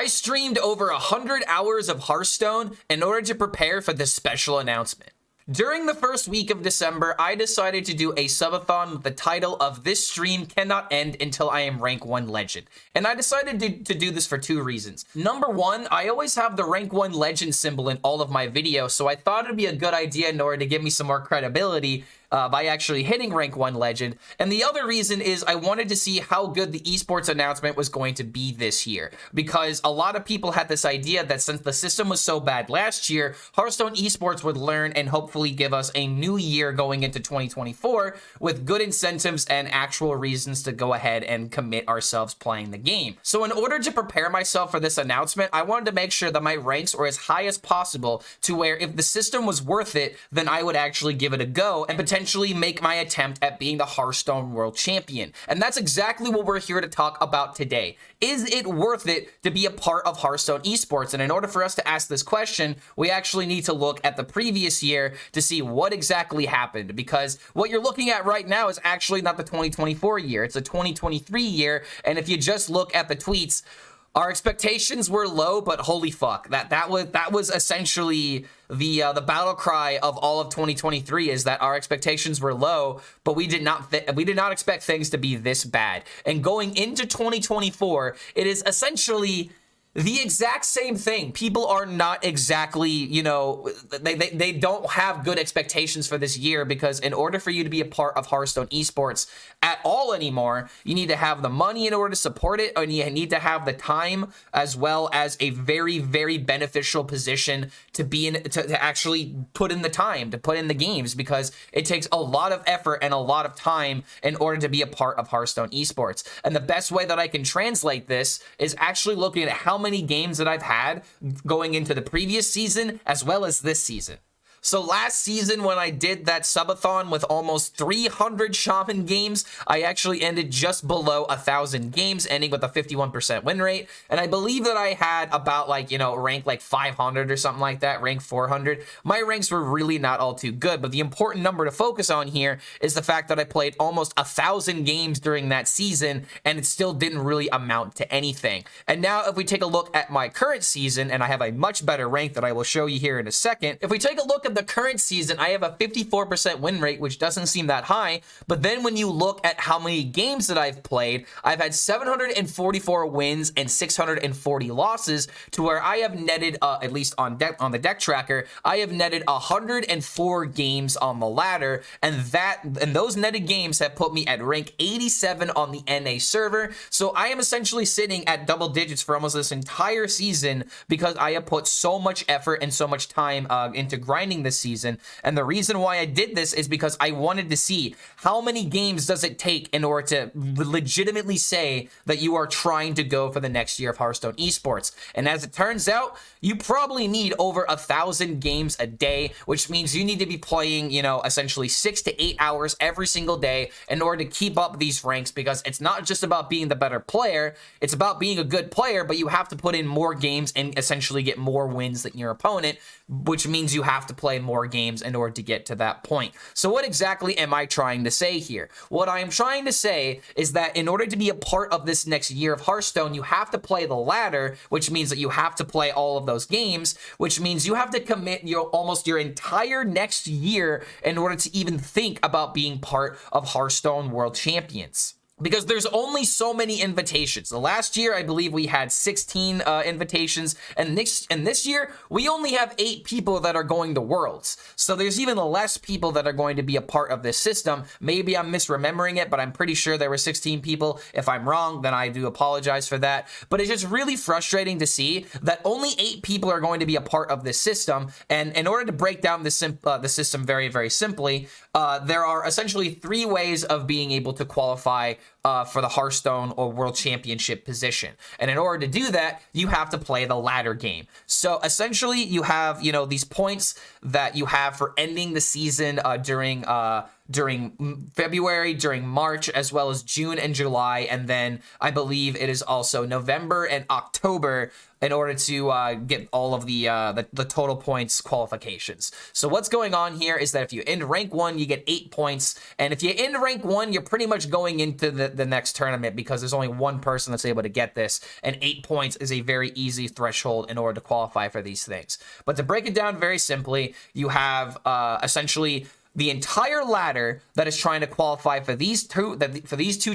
I streamed over 100 hours of Hearthstone in order to prepare for this special announcement. During the first week of December, I decided to do a subathon with the title of "This Stream Cannot End Until I Am Rank 1 Legend." And I decided to do this for two reasons. Number one, I always have the Rank 1 Legend symbol in all of my videos, so I thought it'd be a good idea in order to give me some more credibility by actually hitting Rank 1 Legend. And the other reason is I wanted to see how good the esports announcement was going to be this year, because a lot of people had this idea that since the system was so bad last year, Hearthstone esports would learn and hopefully give us a new year going into 2024 with good incentives and actual reasons to go ahead and commit ourselves playing the game. So in order to prepare myself for this announcement, I wanted to make sure that my ranks were as high as possible to where if the system was worth it, then I would actually give it a go and potentially make my attempt at being the Hearthstone World Champion. And that's exactly what we're here to talk about today. Is it worth it to be a part of Hearthstone esports? And in order for us to ask this question, we actually need to look at the previous year to see what exactly happened, because what you're looking at right now is actually not the 2024 year, it's a 2023 year. And if you just look at the tweets, our expectations were low, but holy fuck, that was essentially the battle cry of all of 2023, is that our expectations were low, but we did not expect things to be this bad. And going into 2024, it is essentially the exact same thing. People are not exactly, you know, they don't have good expectations for this year, because in order for you to be a part of Hearthstone esports at all anymore, you need to have the money in order to support it, and you need to have the time as well as a very, very beneficial position to be in, to actually put in the time, to put in the games, because it takes a lot of effort and a lot of time in order to be a part of Hearthstone esports. And the best way that I can translate this is actually looking at how many games that I've had going into the previous season as well as this season. So last season, when I did that subathon with almost 300 shaman games, I actually ended just below 1,000 games, ending with a 51% win rate. And I believe that I had about, like, you know, rank like 500 or something like that, rank 400. My ranks were really not all too good, but the important number to focus on here is the fact that I played almost 1,000 games during that season, and it still didn't really amount to anything. And now if we take a look at my current season, and I have a much better rank that I will show you here in a second. If we take a look at the current season, I have a 54% win rate, which doesn't seem that high, but then when you look at how many games that I've played, I've had 744 wins and 640 losses, to where I have netted, at least on the deck tracker, I have netted 104 games on the ladder, and those netted games have put me at rank 87 on the NA server. So I am essentially sitting at double digits for almost this entire season, because I have put so much effort and so much time into grinding this season. And the reason why I did this is because I wanted to see how many games does it take in order to legitimately say that you are trying to go for the next year of Hearthstone esports. And as it turns out, you probably need over 1,000 games a day, which means you need to be playing, you know, essentially 6 to 8 hours every single day in order to keep up these ranks, because it's not just about being the better player, it's about being a good player, but you have to put in more games and essentially get more wins than your opponent, which means you have to play more games in order to get to that point. So what exactly am I trying to say here? What I am trying to say is that in order to be a part of this next year of Hearthstone, you have to play the ladder, which means that you have to play all of those games, which means you have to commit almost your entire next year in order to even think about being part of Hearthstone World Champions. Because there's only so many invitations. The last year, I believe we had 16 invitations, and this year, we only have 8 people that are going to Worlds. So there's even less people that are going to be a part of this system. Maybe I'm misremembering it, but I'm pretty sure there were 16 people. If I'm wrong, then I do apologize for that. But it's just really frustrating to see that only 8 people are going to be a part of this system. And in order to break down the system very, very simply, there are essentially 3 ways of being able to qualify for the Hearthstone or World Championship position. And in order to do that, you have to play the ladder game. So essentially, you have, you know, these points that you have for ending the season during during February, during March, as well as June and July, and then I believe it is also November and October in order to get all of the total points qualifications. So what's going on here is that if you end rank 1, you get 8 points, and if you end rank 1, you're pretty much going into the next tournament because there's only one person that's able to get this, and 8 points is a very easy threshold in order to qualify for these things. But to break it down very simply, you have essentially the entire ladder that is trying to qualify for these two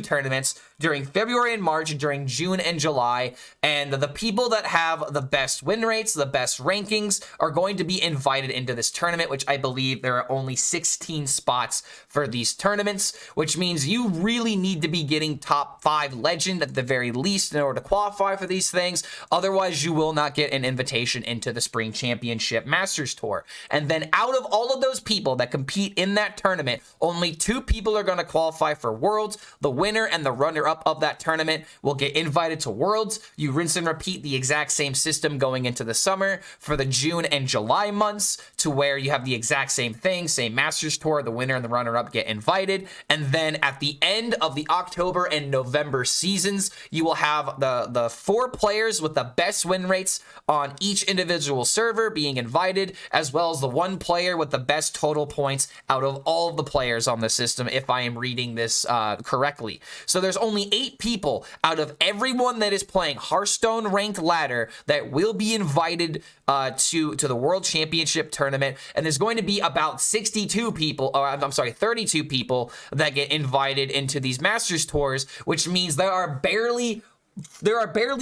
tournaments during February and March, and during June and July, and the people that have the best win rates, the best rankings, are going to be invited into this tournament, which I believe there are only 16 spots for these tournaments, which means you really need to be getting top 5 legend at the very least in order to qualify for these things. Otherwise, you will not get an invitation into the Spring Championship Masters Tour. And then out of all of those people that compete in that tournament, only 2 people are going to qualify for Worlds. The winner and the runner-up of that tournament will get invited to Worlds. You rinse and repeat the exact same system going into the summer for the June and July months, to where you have the exact same thing, same Masters Tour. The winner and the runner-up get invited. And then at the end of the October and November seasons, you will have the 4 players with the best win rates on each individual server being invited, as well as the 1 player with the best total points out of all of the players on the system, if I am reading this correctly. So there's only 8 people out of everyone that is playing Hearthstone ranked ladder that will be invited to the World Championship tournament, and there's going to be about 32 people, or I'm sorry, 32 people that get invited into these Masters Tours, which means there are barely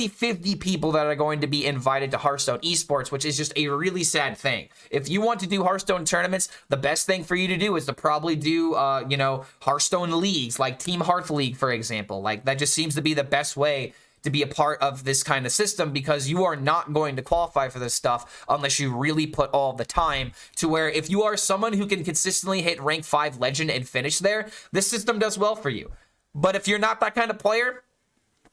50 people that are going to be invited to Hearthstone Esports, which is just a really sad thing. If you want to do Hearthstone tournaments, the best thing for you to do is to probably do, Hearthstone leagues, like Team Hearth League, for example. Like, that just seems to be the best way to be a part of this kind of system, because you are not going to qualify for this stuff unless you really put all the time, to where if you are someone who can consistently hit rank 5 legend and finish there, this system does well for you. But if you're not that kind of player,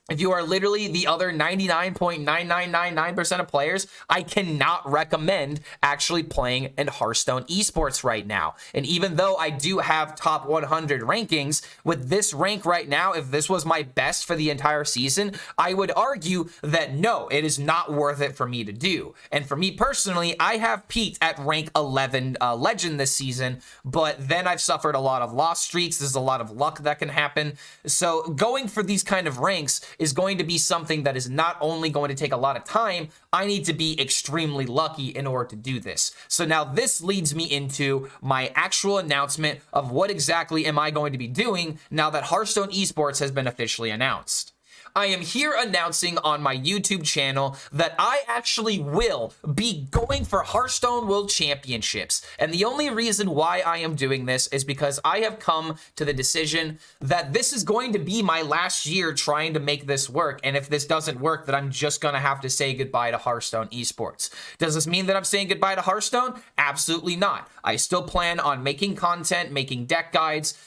if you are literally the other 99.9999% of players, I cannot recommend actually playing in Hearthstone Esports right now. And even though I do have top 100 rankings, with this rank right now, if this was my best for the entire season, I would argue that no, it is not worth it for me to do. And for me personally, I have peaked at rank 11 legend this season, but then I've suffered a lot of loss streaks. There's a lot of luck that can happen. So going for these kind of ranks is going to be something that is not only going to take a lot of time, I need to be extremely lucky in order to do this. So now this leads me into my actual announcement of what exactly am I going to be doing now that Hearthstone Esports has been officially announced. I am here announcing on my YouTube channel that I actually will be going for Hearthstone World Championships. And the only reason why I am doing this is because I have come to the decision that this is going to be my last year trying to make this work. And if this doesn't work, then I'm just going to have to say goodbye to Hearthstone Esports. Does this mean that I'm saying goodbye to Hearthstone? Absolutely not. I still plan on making content, making deck guides,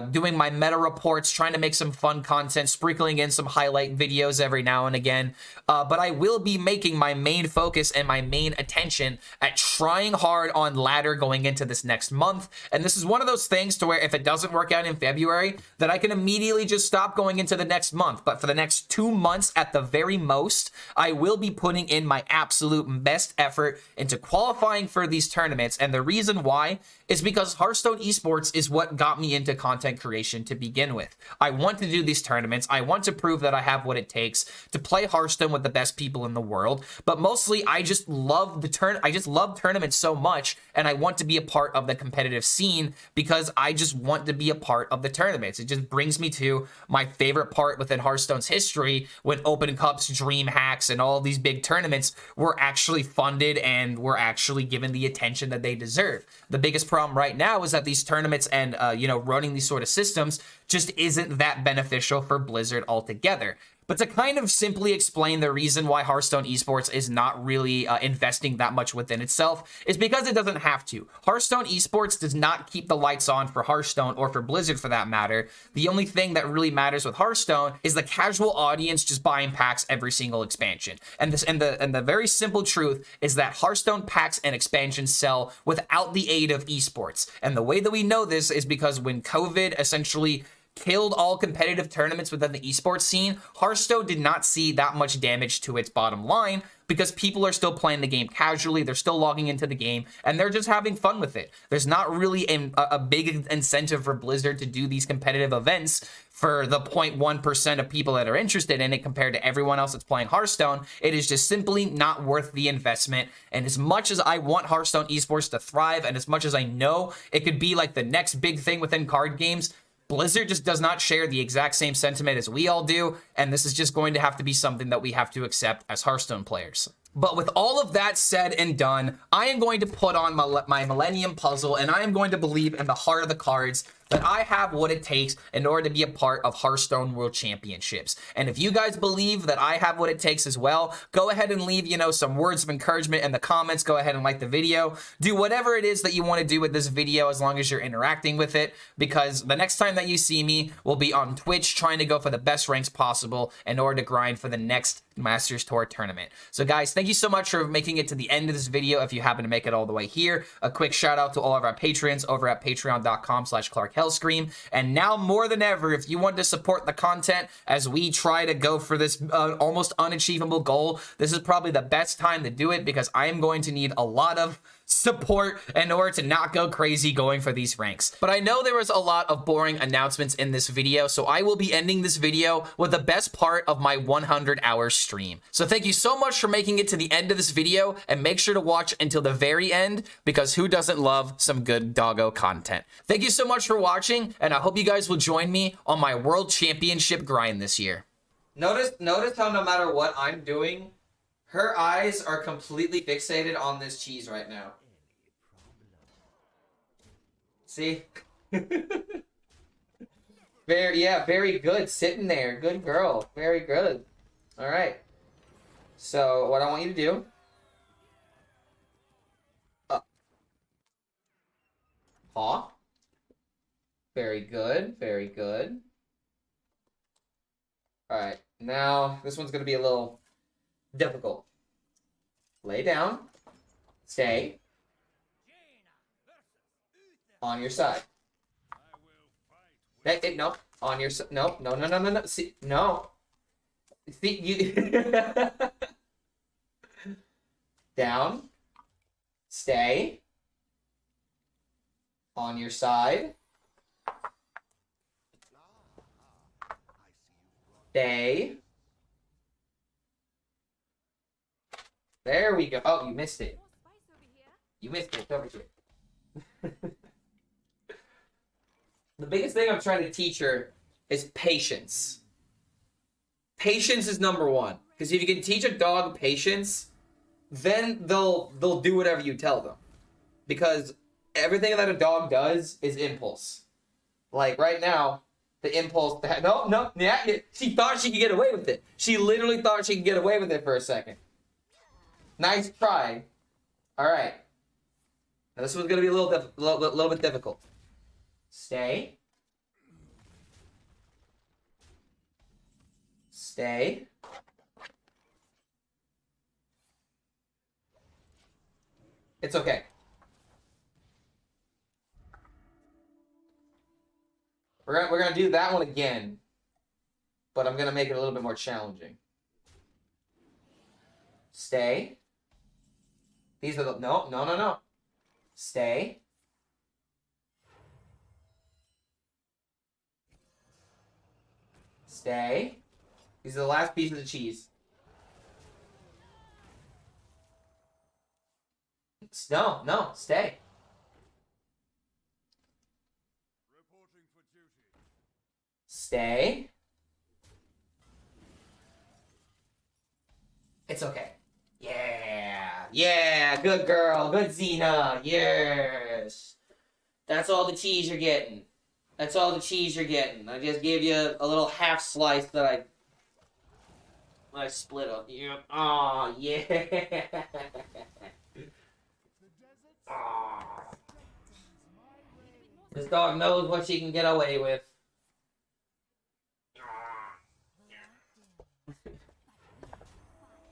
doing my meta reports, trying to make some fun content, sprinkling in some highlight videos every now and again, but I will be making my main focus and my main attention at trying hard on ladder going into this next month. And this is one of those things to where if it doesn't work out in February, that I can immediately just stop going into the next month. But for the next 2 months at the very most, I will be putting in my absolute best effort into qualifying for these tournaments. And the reason why is because Hearthstone Esports is what got me into content creation to begin with. I want to do these tournaments. I want to prove that I have what it takes to play Hearthstone with the best people in the world. But mostly, I just love tournaments so much, and I want to be a part of the competitive scene because I just want to be a part of the tournaments. It just brings me to my favorite part within Hearthstone's history, when Open Cups, Dream Hacks, and all these big tournaments were actually funded and were actually given the attention that they deserve. The biggest problem right now is that these tournaments and running these sort of systems just isn't that beneficial for Blizzard altogether. But to kind of simply explain the reason why Hearthstone Esports is not really investing that much within itself is because it doesn't have to. Hearthstone Esports does not keep the lights on for Hearthstone or for Blizzard for that matter. The only thing that really matters with Hearthstone is the casual audience just buying packs every single expansion. And the very simple truth is that Hearthstone packs and expansions sell without the aid of esports. And the way that we know this is because when COVID essentially killed all competitive tournaments within the esports scene, Hearthstone did not see that much damage to its bottom line because people are still playing the game casually, they're still logging into the game, and they're just having fun with it. There's not really a big incentive for Blizzard to do these competitive events for the 0.1% of people that are interested in it compared to everyone else that's playing Hearthstone. It is just simply not worth the investment. And as much as I want Hearthstone esports to thrive, and as much as I know it could be like the next big thing within card games, Blizzard just does not share the exact same sentiment as we all do, and this is just going to have to be something that we have to accept as Hearthstone players. But with all of that said and done, I am going to put on my Millennium Puzzle, and I am going to believe in the heart of the cards that I have what it takes in order to be a part of Hearthstone World Championships. And if you guys believe that I have what it takes as well, go ahead and leave, some words of encouragement in the comments. Go ahead and like the video. Do whatever it is that you want to do with this video as long as you're interacting with it, because the next time that you see me will be on Twitch trying to go for the best ranks possible in order to grind for the next Masters Tour tournament. So guys, thank you so much for making it to the end of this video. If you happen to make it all the way here, a quick shout out to all of our patrons over at patreon.com/ClarkHellScream. And now more than ever, if you want to support the content as we try to go for this almost unachievable goal, this is probably the best time to do it, because I am going to need a lot of support in order to not go crazy going for these ranks. But I know there was a lot of boring announcements in this video, so I will be ending this video with the best part of my 100-hour stream. So thank you so much for making it to the end of this video, and make sure to watch until the very end, because who doesn't love some good doggo content? Thank you so much for watching, and I hope you guys will join me on my World Championship grind this year. Notice how no matter what I'm doing, her eyes are completely fixated on this cheese right now. See? Very good. Sitting there. Good girl. Very good. All right. So, what I want you to do... paw. Very good. Very good. All right. Now, this one's going to be a little difficult. Lay down. Stay. On your side. Nope. On your side. No. See, no. See, you... Down. Stay. On your side. Stay. There we go. Oh, you missed it. You missed it. It's over here. The biggest thing I'm trying to teach her is patience. Patience is number one. Because if you can teach a dog patience, then they'll do whatever you tell them. Because everything that a dog does is impulse. Like right now, the impulse... No, yeah, she thought she could get away with it. She literally thought she could get away with it for a second. Nice try. All right. Now this one's gonna be a little bit difficult. Stay. Stay. It's okay. We're gonna do that one again, but I'm gonna make it a little bit more challenging. Stay. These are the... No. Stay. Stay. These are the last pieces of cheese. No, stay. Stay. It's okay. Yeah, good girl, good XENA, yes. That's all the cheese you're getting. That's all the cheese you're getting. I just gave you a little half slice that I I split up. Yeah. Oh, yeah. Oh. This dog knows what she can get away with.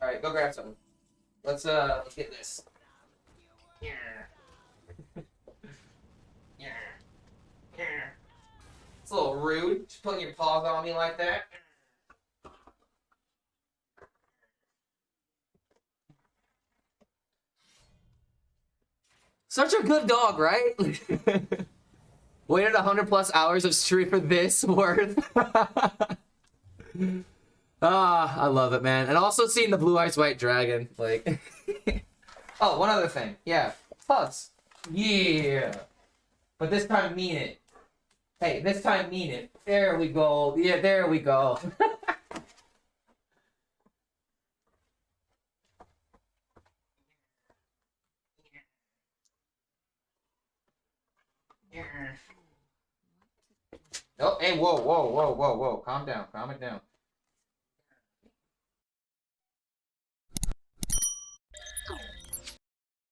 All right, go grab something. Let's get this. It's a little rude, just putting your paws on me like that. Such a good dog, right? Waited 100+ hours of stream for this worth. Ah, I love it, man. And also seeing the blue eyes white dragon, like. Oh, one other thing. Yeah, hugs. Yeah. But this time mean it. Hey, this time mean it. There we go. Yeah, there we go. Oh, hey, whoa, whoa, whoa, whoa, whoa. Calm down, calm it down.